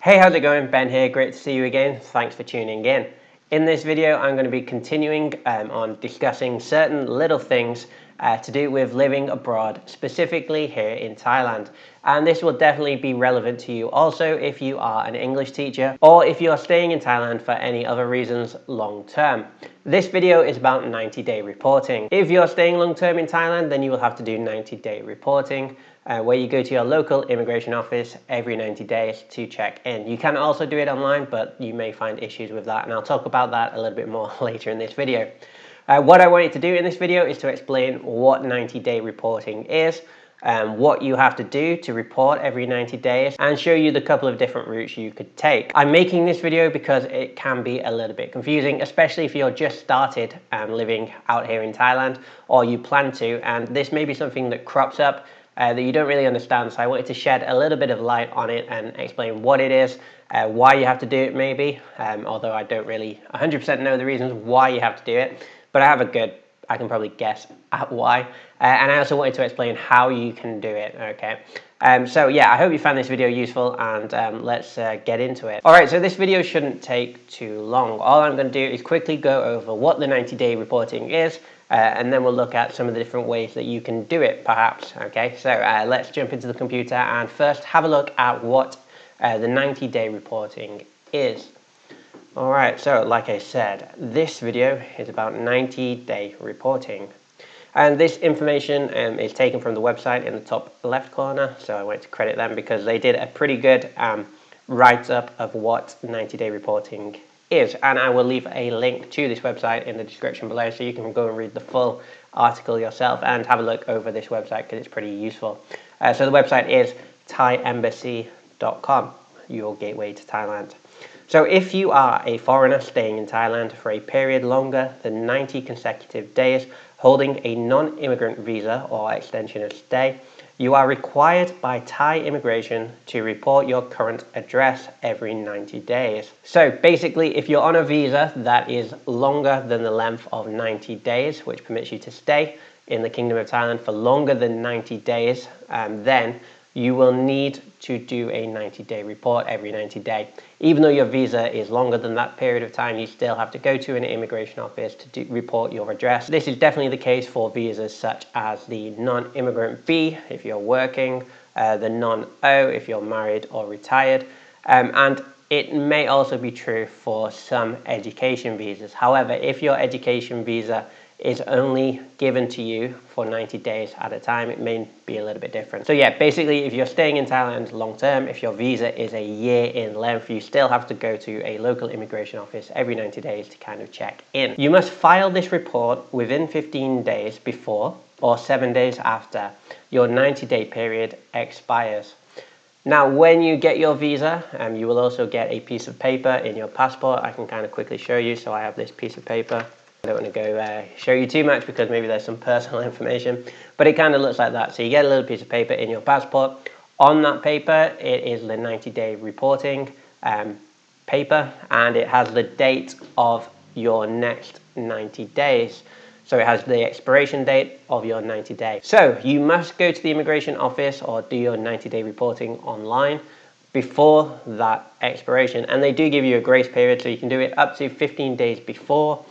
Hey, how's it going? Ben here, great to see you again. Thanks for tuning in. In this video, I'm going to be continuing on discussing certain little things to do with living abroad, specifically here in Thailand. And this will definitely be relevant to you also if you are an English teacher or if you are staying in Thailand for any other reasons long term. This video is about 90-day reporting. If you're staying long term in Thailand, then you will have to do 90-day reporting, where you go to your local immigration office every 90 days to check in. You can also do it online, but you may find issues with that, and I'll talk about that a little bit more later in this video. What I wanted to do in this video is to explain what 90-day reporting is, what you have to do to report every 90 days, and show you the couple of different routes you could take. I'm making this video because it can be a little bit confusing, especially if you're just started living out here in Thailand, or you plan to, and this may be something that crops up that you don't really understand. So I wanted to shed a little bit of light on it and explain what it is, why you have to do it maybe, although I don't really 100% know the reasons why you have to do it, but I can probably guess at why. And I also wanted to explain how you can do it, okay? So yeah, I hope you found this video useful, and let's get into it. All right, so this video shouldn't take too long. All I'm going to do is quickly go over what the 90-day reporting is, and then we'll look at some of the different ways that you can do it, perhaps, okay? So let's jump into the computer and first have a look at what the 90-day reporting is. All right, so like I said, this video is about 90-day reporting. And this information is taken from the website in the top left corner, so I wanted to credit them because they did a pretty good write-up of what 90-day reporting is. And I will leave a link to this website in the description below, so you can go and read the full article yourself and have a look over this website because it's pretty useful. So the website is thaiembassy.com, your gateway to Thailand. So if you are a foreigner staying in Thailand for a period longer than 90 consecutive days, holding a non-immigrant visa or extension of stay, you are required by Thai immigration to report your current address every 90 days. So basically, if you're on a visa that is longer than the length of 90 days, which permits you to stay in the Kingdom of Thailand for longer than 90 days, then you will need to do a 90-day report every 90 days. Even though your visa is longer than that period of time, you still have to go to an immigration office to report your address. This is definitely the case for visas such as the non-immigrant B if you're working, the non-O if you're married or retired, and it may also be true for some education visas. However, if your education visa is only given to you for 90 days at a time, it may be a little bit different. So yeah, basically, if you're staying in Thailand long term, if your visa is a year in length, you still have to go to a local immigration office every 90 days to kind of check in. You must file this report within 15 days before or 7 days after your 90-day period expires. Now, when you get your visa, you will also get a piece of paper in your passport. I can kind of quickly show you. So I have this piece of paper. I don't want to go show you too much because maybe there's some personal information, but it kind of looks like that. So you get a little piece of paper in your passport. On that paper, it is the 90-day reporting paper, and it has the date of your next 90 days. So it has the expiration date of your 90 days. So you must go to the immigration office or do your 90-day reporting online before that expiration. And they do give you a grace period, so you can do it up to 15 days before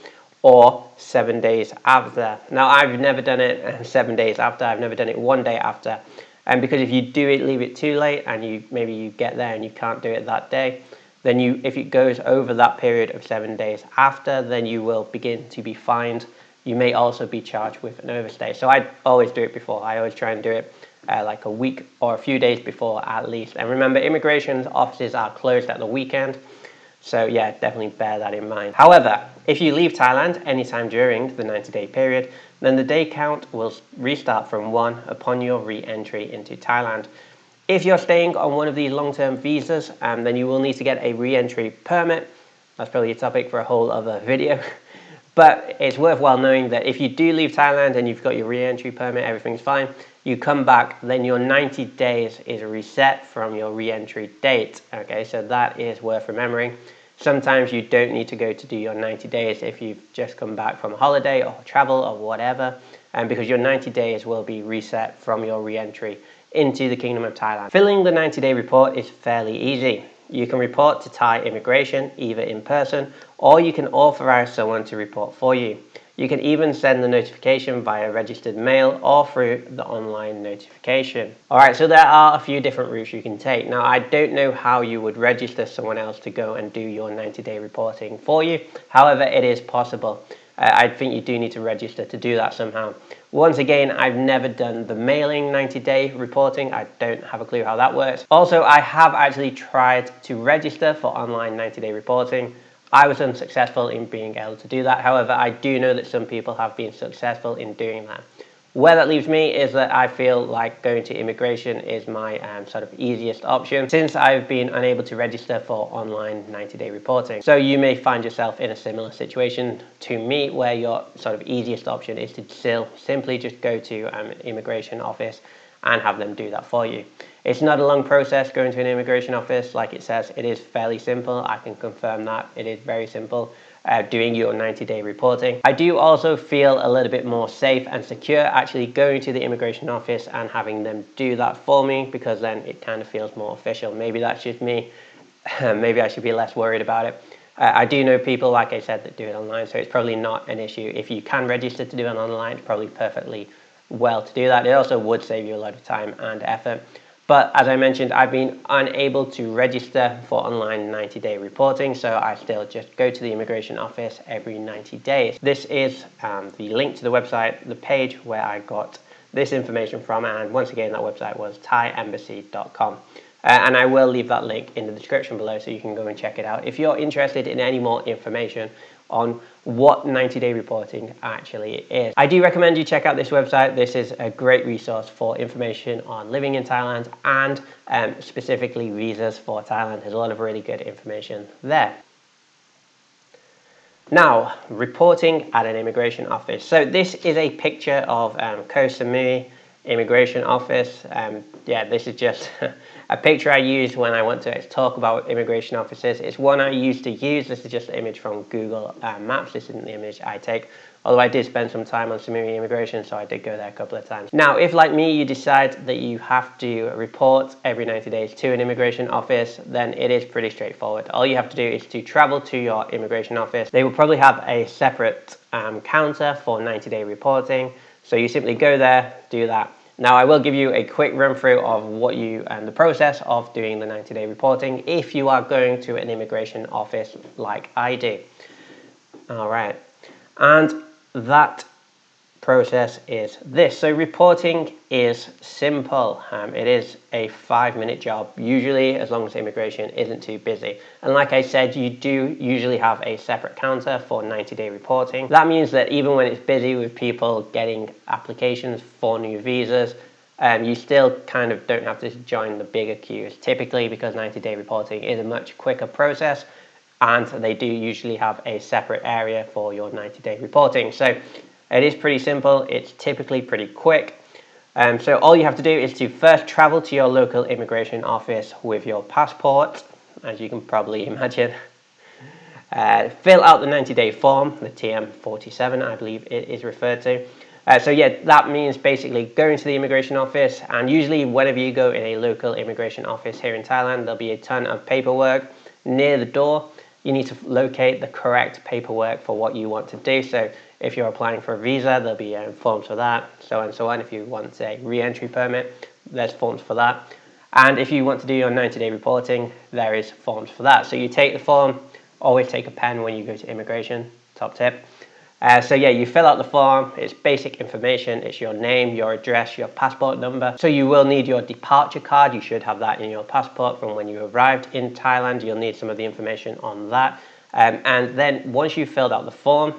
or 7 days after. Now, I've never done it 7 days after. I've never done it 1 day after. And because if you do it, leave it too late, and maybe you get there and you can't do it that day, then if it goes over that period of 7 days after, then you will begin to be fined. You may also be charged with an overstay. So I always do it before. I always try and do it like a week or a few days before at least. And remember, immigration offices are closed at the weekend. So yeah, definitely bear that in mind. However, if you leave Thailand anytime during the 90-day period, then the day count will restart from 1 upon your re-entry into Thailand. If you're staying on one of these long-term visas, then you will need to get a re-entry permit. That's probably a topic for a whole other video. But it's worthwhile knowing that if you do leave Thailand and you've got your re-entry permit, everything's fine, you come back, then your 90 days is reset from your re-entry date. Okay, so that is worth remembering. Sometimes you don't need to go to do your 90 days if you've just come back from a holiday or travel or whatever, because your 90 days will be reset from your re-entry into the Kingdom of Thailand. Filling the 90-day report is fairly easy. You can report to Thai immigration either in person or you can authorize someone to report for you. You can even send the notification via registered mail or through the online notification. Alright, so there are a few different routes you can take. Now, I don't know how you would register someone else to go and do your 90-day reporting for you. However, it is possible. I think you do need to register to do that somehow. Once again, I've never done the mailing 90-day reporting. I don't have a clue how that works. Also, I have actually tried to register for online 90-day reporting. I was unsuccessful in being able to do that. However, I do know that some people have been successful in doing that. Where that leaves me is that I feel like going to immigration is my sort of easiest option since I've been unable to register for online 90-day reporting. So you may find yourself in a similar situation to me where your sort of easiest option is to still simply just go to an immigration office and have them do that for you. It's not a long process going to an immigration office. Like it says, it is fairly simple. I can confirm that. It is very simple doing your 90-day reporting. I do also feel a little bit more safe and secure actually going to the immigration office and having them do that for me because then it kind of feels more official. Maybe that's just me. Maybe I should be less worried about it. I do know people, like I said, that do it online, so it's probably not an issue. If you can register to do it online, it's probably perfectly well to do that. It also would save you a lot of time and effort. But as I mentioned, I've been unable to register for online 90-day reporting, so I still just go to the immigration office every 90 days. This is the link to the website, the page where I got this information from, and once again, that website was thaiembassy.com. And I will leave that link in the description below so you can go and check it out if you're interested in any more information on what 90-day reporting actually is. I do recommend you check out this website. This is a great resource for information on living in Thailand and specifically visas for Thailand. There's a lot of really good information there. Now, reporting at an immigration office. So this is a picture of Koh Samui immigration office. Yeah, this is just a picture I used when I want to talk about immigration offices. It's one I used to use. This is just an image from Google Maps. This isn't the image I take, although I did spend some time on Samui immigration, so I did go there a couple of times. Now, if like me, you decide that you have to report every 90 days to an immigration office, then it is pretty straightforward. All you have to do is to travel to your immigration office. They will probably have a separate counter for 90-day reporting. So you simply go there, do that. Now I will give you a quick run through of what you and the process of doing the 90-day reporting if you are going to an immigration office like I do. All right, and that process is this. So reporting is simple. It is a 5-minute job, usually as long as immigration isn't too busy. And like I said, you do usually have a separate counter for 90-day reporting. That means that even when it's busy with people getting applications for new visas, you still kind of don't have to join the bigger queues, typically because 90-day reporting is a much quicker process and they do usually have a separate area for your 90-day reporting. So it is pretty simple. It's typically pretty quick. So all you have to do is to first travel to your local immigration office with your passport, as you can probably imagine. Fill out the 90-day form, the TM47, I believe it is referred to. So yeah, that means basically going to the immigration office, and usually whenever you go in a local immigration office here in Thailand, there'll be a ton of paperwork near the door. You need to locate the correct paperwork for what you want to do. So if you're applying for a visa, there'll be forms for that, so on and so on. If you want a re-entry permit, there's forms for that. And if you want to do your 90-day reporting, there is forms for that. So you take the form, always take a pen when you go to immigration, top tip. So yeah, you fill out the form. It's basic information. It's your name, your address, your passport number. So you will need your departure card. You should have that in your passport from when you arrived in Thailand. You'll need some of the information on that. And then once you've filled out the form,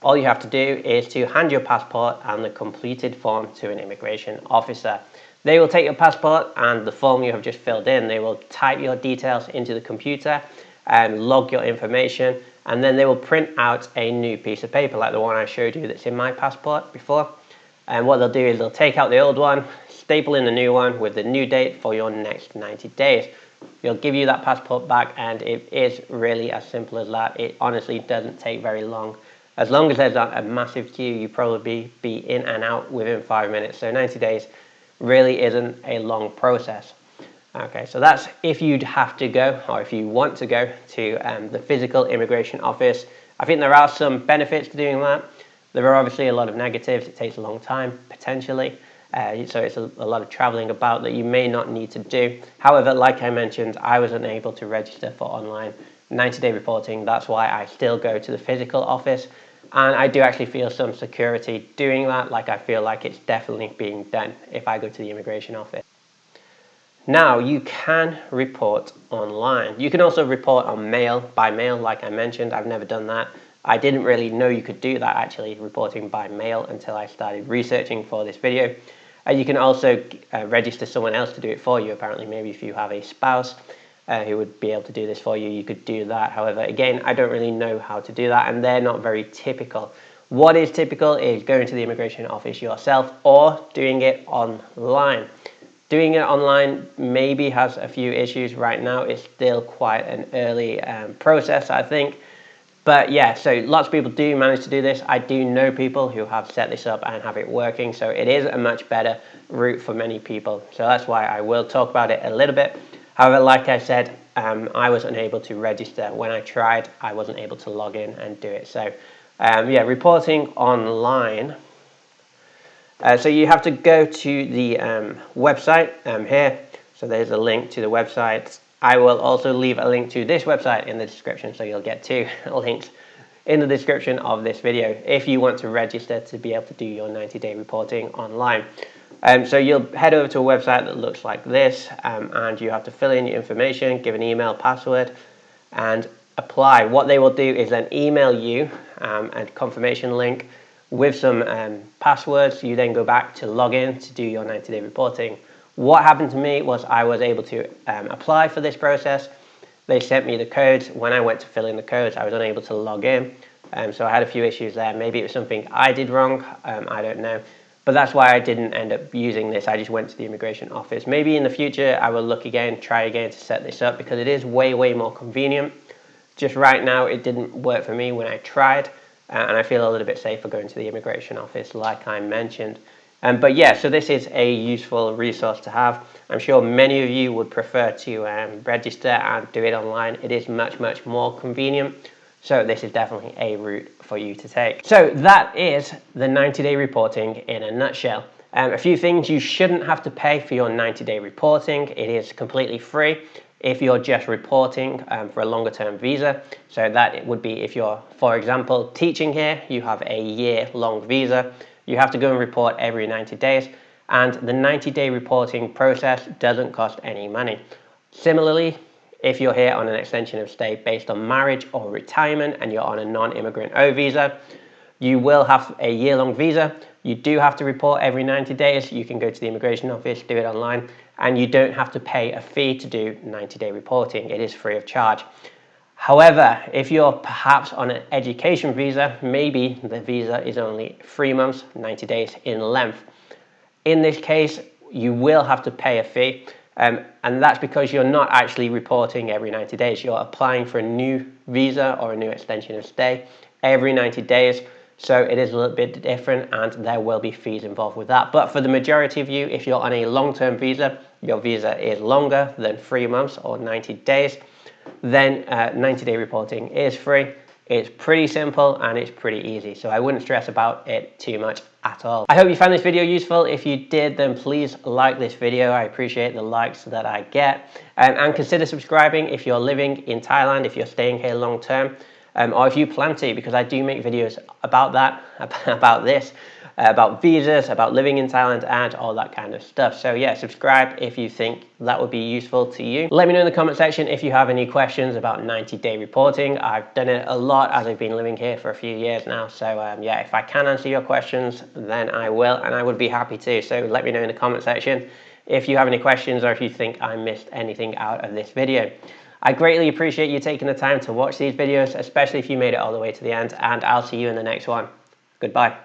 all you have to do is to hand your passport and the completed form to an immigration officer. They will take your passport and the form you have just filled in. They will type your details into the computer and log your information, and then they will print out a new piece of paper like the one I showed you that's in my passport before. And what they'll do is they'll take out the old one, staple in the new one with the new date for your next 90 days. They'll give you that passport back, and it is really as simple as that. It honestly doesn't take very long. As long as there's not a massive queue, you probably be in and out within 5 minutes. So 90 days really isn't a long process. Okay, so that's if you'd have to go, or if you want to go to the physical immigration office. I think there are some benefits to doing that. There are obviously a lot of negatives. It takes a long time, potentially. So it's a lot of traveling about that you may not need to do. However, like I mentioned, I was unable to register for online 90-day reporting. That's why I still go to the physical office. And I do actually feel some security doing that. Like I feel like it's definitely being done if I go to the immigration office. Now, you can report online. You can also report on mail, by mail, like I mentioned. I've never done that. I didn't really know you could do that, actually, reporting by mail, until I started researching for this video. You can also register someone else to do it for you, apparently. Maybe if you have a spouse who would be able to do this for you, you could do that. However, again, I don't really know how to do that, and they're not very typical. What is typical is going to the immigration office yourself or doing it online. Doing it online maybe has a few issues right now. It's still quite an early process, I think. But yeah, so lots of people do manage to do this. I do know people who have set this up and have it working. So it is a much better route for many people. So that's why I will talk about it a little bit. However, like I said, I was unable to register. When I tried, I wasn't able to log in and do it. So yeah, reporting online. So you have to go to the website here. So there's a link to the website. I will also leave a link to this website in the description, so you'll get two links in the description of this video if you want to register to be able to do your 90-day reporting online. So you'll head over to a website that looks like this, and you have to fill in your information, give an email, password, and apply. What they will do is then email you a confirmation link with some passwords. You then go back to log in to do your 90-day reporting. What happened to me was I was able to apply for this process. They sent me the codes. When I went to fill in the codes, I was unable to log in. So I had a few issues there. Maybe it was something I did wrong. I don't know. But that's why I didn't end up using this. I just went to the immigration office. Maybe in the future, I will look again, try again to set this up, because it is way, way more convenient. Just right now, it didn't work for me when I tried. And I feel a little bit safer going to the immigration office, like I mentioned. But yeah, so this is a useful resource to have. I'm sure many of you would prefer to register and do it online. It is much, much more convenient. So this is definitely a route for you to take. So that is the 90-day reporting in a nutshell. A few things: you shouldn't have to pay for your 90-day reporting. It is completely free if you're just reporting for a longer term visa. So that it would be if you're, for example, teaching here, you have a year-long visa. You have to go and report every 90 days, and the 90-day reporting process doesn't cost any money. Similarly, if you're here on an extension of stay based on marriage or retirement and you're on a non-immigrant O visa, you will have a year-long visa. You do have to report every 90 days. You can go to the immigration office, do it online, and you don't have to pay a fee to do 90-day reporting. It is free of charge. However, if you're perhaps on an education visa, maybe the visa is only 3 months, 90 days in length. In this case, you will have to pay a fee, and that's because you're not actually reporting every 90 days. You're applying for a new visa or a new extension of stay every 90 days. So it is a little bit different, and there will be fees involved with that. But for the majority of you, if you're on a long-term visa, your visa is longer than 3 months or 90 days, then 90-day reporting is free. It's pretty simple and it's pretty easy. So I wouldn't stress about it too much at all. I hope you found this video useful. If you did, then please like this video. I appreciate the likes that I get. And consider subscribing if you're living in Thailand, if you're staying here long term. Or if you plan to, because I do make videos about that, about this, about visas, about living in Thailand, and all that kind of stuff. So yeah, subscribe if you think that would be useful to you. Let me know in the comment section if you have any questions about 90-day reporting. I've done it a lot as I've been living here for a few years now. So yeah, if I can answer your questions, then I will, and I would be happy to. So let me know in the comment section if you have any questions or if you think I missed anything out of this video. I greatly appreciate you taking the time to watch these videos, especially if you made it all the way to the end, and I'll see you in the next one. Goodbye.